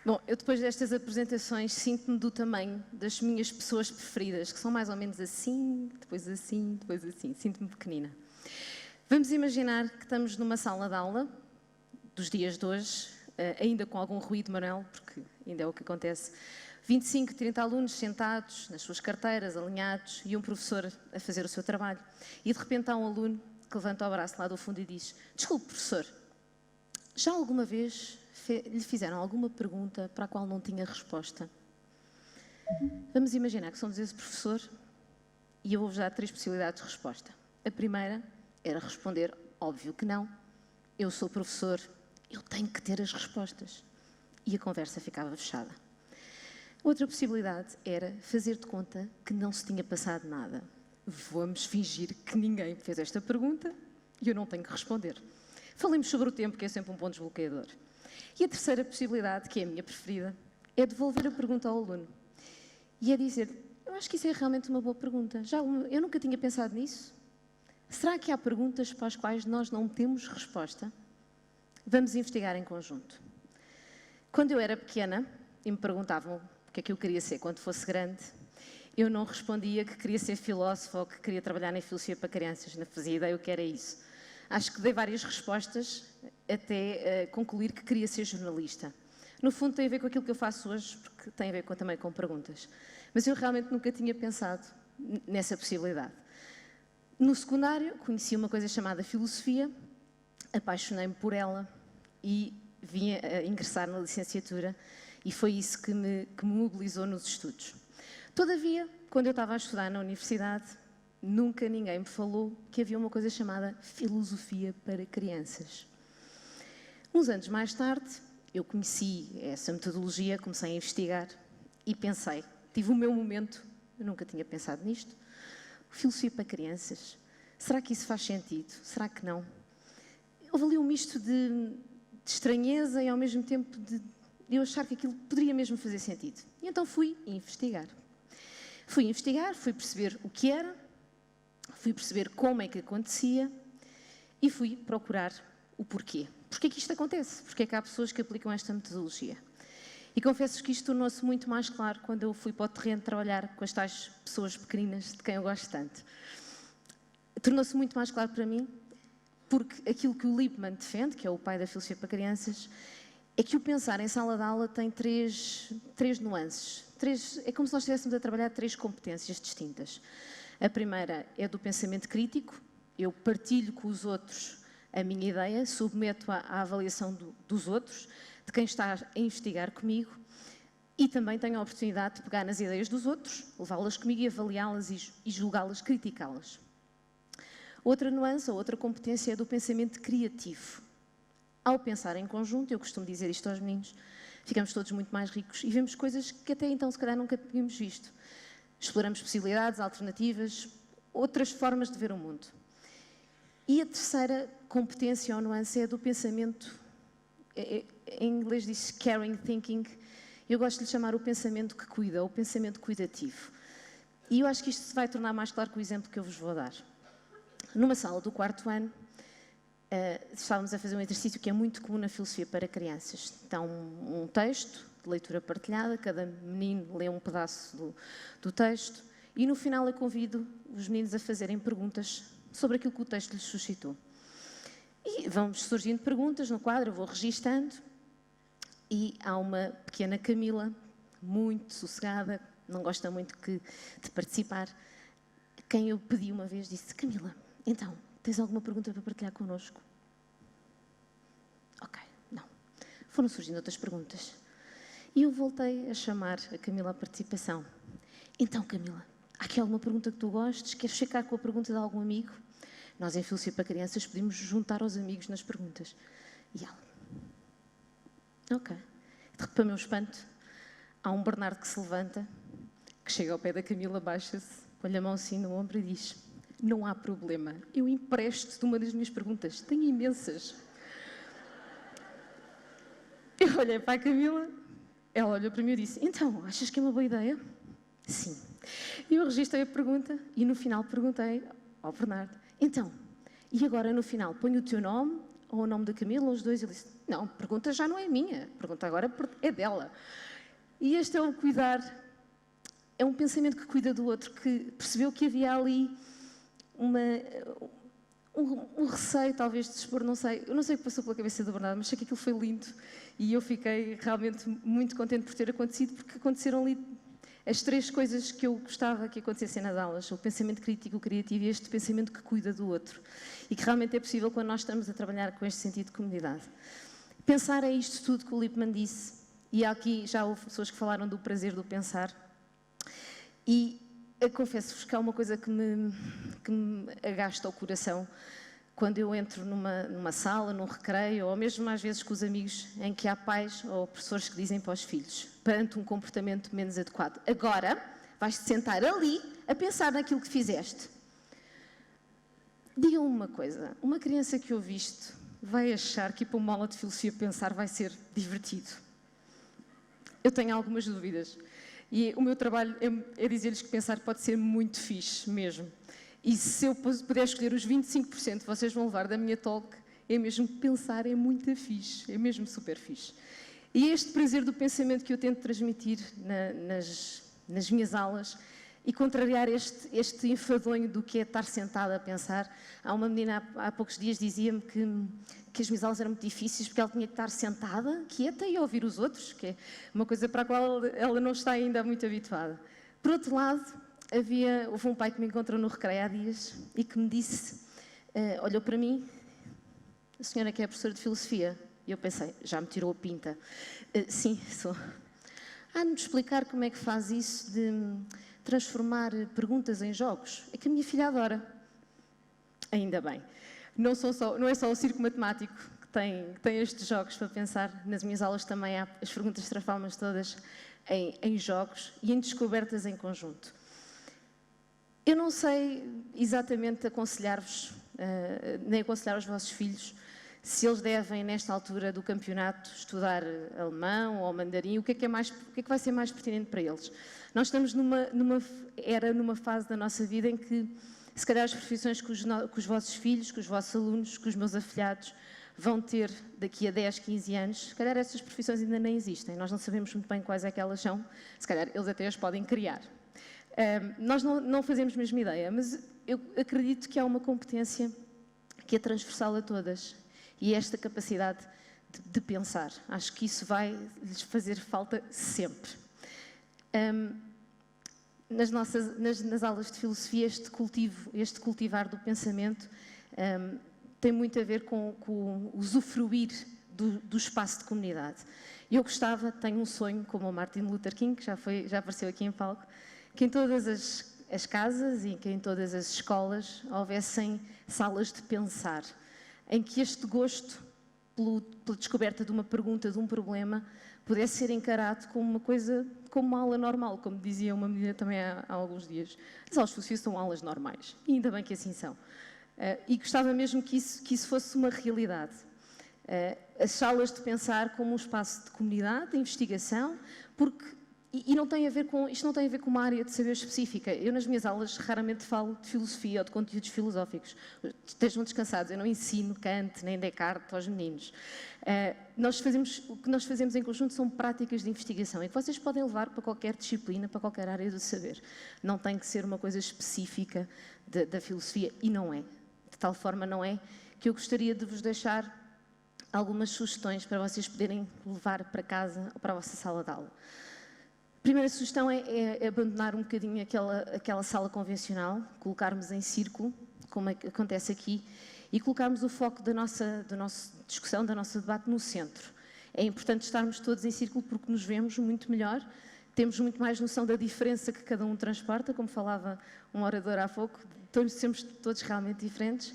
Bom, eu depois destas apresentações sinto-me do tamanho das minhas pessoas preferidas, que são mais ou menos assim, depois assim, depois assim. Sinto-me pequenina. Vamos imaginar que estamos numa sala de aula, dos dias de hoje, ainda com algum ruído, Manuel, porque ainda é o que acontece. 25, 30 alunos sentados nas suas carteiras, alinhados, e um professor a fazer o seu trabalho. E de repente há um aluno que levanta o braço lá do fundo e diz: desculpe, professor, já alguma vez lhe fizeram alguma pergunta para a qual não tinha resposta? Vamos imaginar que somos esse professor e eu vou-vos dar 3 possibilidades de resposta. A primeira era responder: óbvio que não, eu sou professor, eu tenho que ter as respostas. E a conversa ficava fechada. Outra possibilidade era fazer de conta que não se tinha passado nada. Vamos fingir que ninguém fez esta pergunta e eu não tenho que responder. Falemos sobre o tempo, que é sempre um ponto desbloqueador. E a terceira possibilidade, que é a minha preferida, é devolver a pergunta ao aluno. E é dizer: eu acho que isso é realmente uma boa pergunta. Eu nunca tinha pensado nisso. Será que há perguntas para as quais nós não temos resposta? Vamos investigar em conjunto. Quando eu era pequena e me perguntavam o que é que eu queria ser quando fosse grande, eu não respondia que queria ser filósofo ou que queria trabalhar na filosofia para crianças. Não fazia ideia o que era isso. Acho que dei várias respostas até concluir que queria ser jornalista. No fundo tem a ver com aquilo que eu faço hoje, porque tem a ver também com perguntas. Mas eu realmente nunca tinha pensado nessa possibilidade. No secundário conheci uma coisa chamada filosofia, apaixonei-me por ela e vim a ingressar na licenciatura e foi isso que me mobilizou nos estudos. Todavia, quando eu estava a estudar na universidade, nunca ninguém me falou que havia uma coisa chamada filosofia para crianças. Uns anos mais tarde, eu conheci essa metodologia, comecei a investigar e pensei, tive o meu momento, eu nunca tinha pensado nisto, filosofia para crianças, será que isso faz sentido? Será que não? Houve ali um misto de estranheza e ao mesmo tempo de eu achar que aquilo poderia mesmo fazer sentido. E então fui investigar. Fui perceber o que era, fui perceber como é que acontecia e fui procurar o porquê. Porquê é que isto acontece? Porquê é que há pessoas que aplicam esta metodologia? E confesso que isto tornou-se muito mais claro quando eu fui para o terreno trabalhar com as tais pessoas pequeninas de quem eu gosto tanto. Tornou-se muito mais claro para mim porque aquilo que o Lippmann defende, que é o pai da filosofia para crianças, é que o pensar em sala de aula tem três nuances. É como se nós estivéssemos a trabalhar 3 competências distintas. A primeira é do pensamento crítico. Eu partilho com os outros a minha ideia, submeto à avaliação dos outros, de quem está a investigar comigo, e também tenho a oportunidade de pegar nas ideias dos outros, levá-las comigo e avaliá-las e julgá-las, criticá-las. Outra nuance, ou outra competência é do pensamento criativo. Ao pensar em conjunto, eu costumo dizer isto aos meninos, ficamos todos muito mais ricos e vemos coisas que até então se calhar nunca tínhamos visto. Exploramos possibilidades, alternativas, outras formas de ver o mundo. E a terceira competência ou nuance é do pensamento, em inglês diz caring thinking, eu gosto de lhe chamar o pensamento que cuida, o pensamento cuidativo. E eu acho que isto se vai tornar mais claro com o exemplo que eu vos vou dar. Numa sala do 4º ano, estávamos a fazer um exercício que é muito comum na filosofia para crianças. Então, um texto de leitura partilhada, cada menino lê um pedaço do texto e no final eu convido os meninos a fazerem perguntas sobre aquilo que o texto lhes suscitou. E vão surgindo perguntas no quadro, eu vou registando e há uma pequena Camila, muito sossegada, não gosta muito de participar, quem eu pedi uma vez disse: Camila, então, tens alguma pergunta para partilhar connosco? Ok, não. Foram surgindo outras perguntas. E eu voltei a chamar a Camila à participação. Então, Camila, há aqui alguma pergunta que tu gostes? Queres ficar com a pergunta de algum amigo? Nós, em Filosofia para Crianças, podemos juntar aos amigos nas perguntas. E ela: ok. Para o meu espanto, há um Bernardo que se levanta, que chega ao pé da Camila, baixa-se, põe a mão assim no ombro e diz: não há problema, eu empresto-te uma das minhas perguntas, tenho imensas. Eu olhei para a Camila, ela olhou para mim e disse: então, achas que é uma boa ideia? Sim. Eu registrei a pergunta e no final perguntei ao Bernardo: então, e agora no final ponho o teu nome ou o nome da Camila, ou os dois. Ele disse, não, a pergunta já não é minha, a pergunta agora é dela. E este é o cuidar, é um pensamento que cuida do outro, que percebeu que havia ali um receio, talvez, de expor, não sei. Eu não sei o que passou pela cabeça do Bernardo, mas sei que aquilo foi lindo e eu fiquei realmente muito contente por ter acontecido, porque aconteceram ali as 3 coisas que eu gostava que acontecessem nas aulas: o pensamento crítico, o criativo e este pensamento que cuida do outro. E que realmente é possível quando nós estamos a trabalhar com este sentido de comunidade. Pensar é isto tudo que o Lippmann disse, e aqui já houve pessoas que falaram do prazer do pensar. E eu confesso-vos que há uma coisa que me agasta o coração quando eu entro numa sala, num recreio, ou mesmo às vezes com os amigos, em que há pais ou professores que dizem para os filhos, perante um comportamento menos adequado: agora vais-te sentar ali a pensar naquilo que fizeste. Digam-me uma coisa, uma criança que ouve isto vai achar que ir para uma aula de filosofia pensar vai ser divertido? Eu tenho algumas dúvidas. E o meu trabalho é dizer-lhes que pensar pode ser muito fixe, mesmo. E se eu puder escolher os 25% que vocês vão levar da minha talk, é mesmo que pensar é muito fixe, é mesmo super fixe. E este prazer do pensamento que eu tento transmitir nas minhas aulas e contrariar este enfadonho do que é estar sentada a pensar. Há uma menina há poucos dias dizia-me que as minhas aulas eram muito difíceis porque ela tinha que estar sentada, quieta e ouvir os outros, que é uma coisa para a qual ela não está ainda muito habituada. Por outro lado, houve um pai que me encontrou no recreio há dias e que me disse, olhou para mim: a senhora que é professora de filosofia? E eu pensei, já me tirou a pinta. Sim, sou. Há-me de explicar como é que faz isso de transformar perguntas em jogos. É que a minha filha adora. Ainda bem. Não é só o circo matemático que tem estes jogos para pensar. Nas minhas aulas também há as perguntas transformas todas em jogos e em descobertas em conjunto. Eu não sei exatamente aconselhar-vos, nem aconselhar os vossos filhos, se eles devem, nesta altura do campeonato, estudar alemão ou mandarim, o que é que vai ser mais pertinente para eles. Nós estamos numa fase da nossa vida em que, se calhar, as profissões que os vossos filhos, que os vossos alunos, que os meus afilhados vão ter daqui a 10, 15 anos, se calhar essas profissões ainda nem existem. Nós não sabemos muito bem quais é que elas são, se calhar eles até as podem criar. Nós não fazemos mesmo ideia, mas eu acredito que há uma competência que é transversal a todas. E esta capacidade de pensar. Acho que isso vai lhes fazer falta sempre. Nas aulas de filosofia, este cultivar do pensamento tem muito a ver com o usufruir do espaço de comunidade. Eu tenho um sonho, como o Martin Luther King, que já apareceu aqui em palco, que em todas as casas e que em todas as escolas houvessem salas de pensar, em que este gosto pela descoberta de uma pergunta, de um problema, pudesse ser encarado como uma coisa, como uma aula normal, como dizia uma menina também há alguns dias. As aulas de filosofia são aulas normais, e ainda bem que assim são. E gostava mesmo que isso fosse uma realidade. As salas de pensar como um espaço de comunidade, de investigação, porque isto não tem a ver com uma área de saber específica. Eu, nas minhas aulas, raramente falo de filosofia ou de conteúdos filosóficos. Estejam descansados, eu não ensino Kant nem Descartes aos meninos. O que nós fazemos em conjunto são práticas de investigação e que vocês podem levar para qualquer disciplina, para qualquer área do saber. Não tem que ser uma coisa específica da filosofia, e não é. De tal forma não é que eu gostaria de vos deixar algumas sugestões para vocês poderem levar para casa ou para a vossa sala de aula. A primeira sugestão é abandonar um bocadinho aquela sala convencional, colocarmos em círculo, como acontece aqui, e colocarmos o foco da nossa discussão, da nossa debate no centro. É importante estarmos todos em círculo porque nos vemos muito melhor, temos muito mais noção da diferença que cada um transporta, como falava um orador há pouco, somos todos realmente diferentes,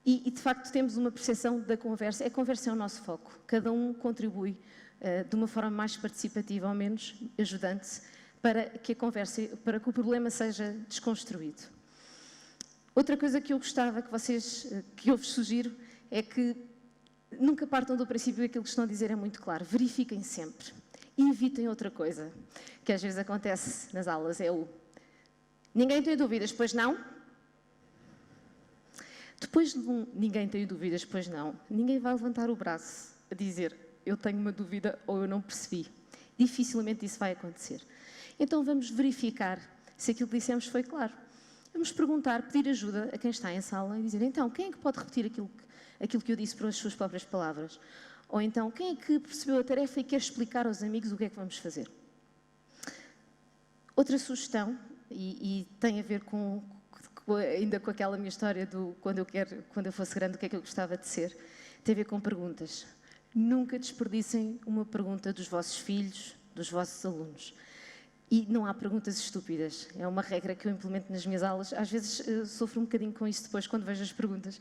e de facto temos uma percepção da conversa. A conversa é o nosso foco, cada um contribui de uma forma mais participativa, ou menos ajudante, para que o problema seja desconstruído. Outra coisa que eu gostava que eu vos sugiro, é que nunca partam do princípio que aquilo que estão a dizer é muito claro. Verifiquem sempre. E evitem outra coisa, que às vezes acontece nas aulas, ninguém tem dúvidas, pois não? Depois de ninguém tem dúvidas, pois não, ninguém vai levantar o braço a dizer eu tenho uma dúvida ou eu não percebi. Dificilmente isso vai acontecer. Então vamos verificar se aquilo que dissemos foi claro. Vamos perguntar, pedir ajuda a quem está em sala e dizer, então, quem é que pode repetir aquilo que eu disse por as suas próprias palavras? Ou então, quem é que percebeu a tarefa e quer explicar aos amigos o que é que vamos fazer? Outra sugestão, e tem a ver ainda com aquela minha história do quando eu fosse grande, o que é que eu gostava de ser, tem a ver com perguntas. Nunca desperdicem uma pergunta dos vossos filhos, dos vossos alunos. E não há perguntas estúpidas. É uma regra que eu implemento nas minhas aulas. Às vezes sofro um bocadinho com isso depois, quando vejo as perguntas.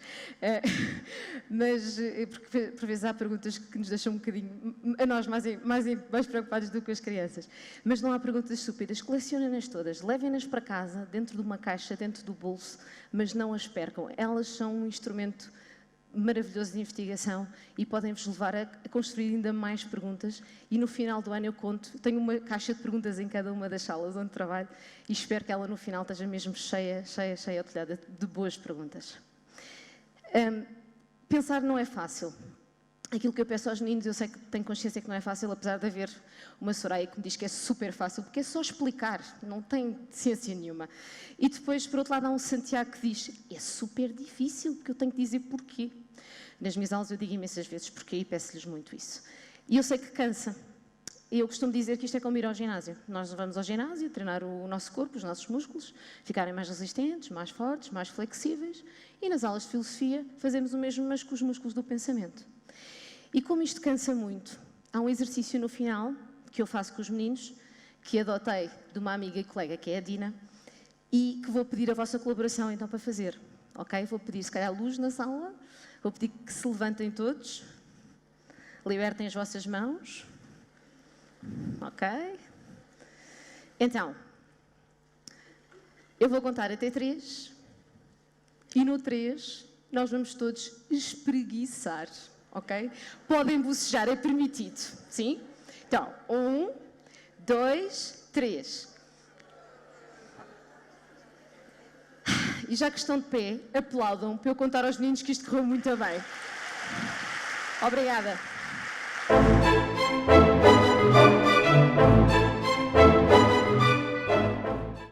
Porque por vezes há perguntas que nos deixam um bocadinho, a nós, mais preocupados do que as crianças. Mas não há perguntas estúpidas. Colecionem-nas todas. Levem-nas para casa, dentro de uma caixa, dentro do bolso, mas não as percam. Elas são um instrumento maravilhoso de investigação e podem-vos levar a construir ainda mais perguntas e no final do ano eu conto, tenho uma caixa de perguntas em cada uma das salas onde trabalho e espero que ela no final esteja mesmo cheia telhada de boas perguntas. Pensar não é fácil. Aquilo que eu peço aos meninos, eu sei que tenho consciência que não é fácil, apesar de haver uma Soraya que me diz que é super fácil, porque é só explicar, não tem ciência nenhuma. E depois, por outro lado, há um Santiago que diz, é super difícil, porque eu tenho que dizer porquê. Nas minhas aulas eu digo imensas vezes porquê e peço-lhes muito isso. E eu sei que cansa. Eu costumo dizer que isto é como ir ao ginásio. Nós vamos ao ginásio treinar o nosso corpo, os nossos músculos, ficarem mais resistentes, mais fortes, mais flexíveis. E nas aulas de filosofia fazemos o mesmo, mas com os músculos do pensamento. E como isto cansa muito, há um exercício no final que eu faço com os meninos, que adotei de uma amiga e colega, que é a Dina, e que vou pedir a vossa colaboração então para fazer. Ok? Vou pedir se calhar luz na sala, vou pedir que se levantem todos, libertem as vossas mãos. Ok? Então, eu vou contar até 3 e no 3 nós vamos todos espreguiçar. Ok? Podem bocejar, é permitido. Sim? Então, 1, 2, 3. E já que estão de pé, aplaudam para eu contar aos meninos que isto correu muito bem. Obrigada.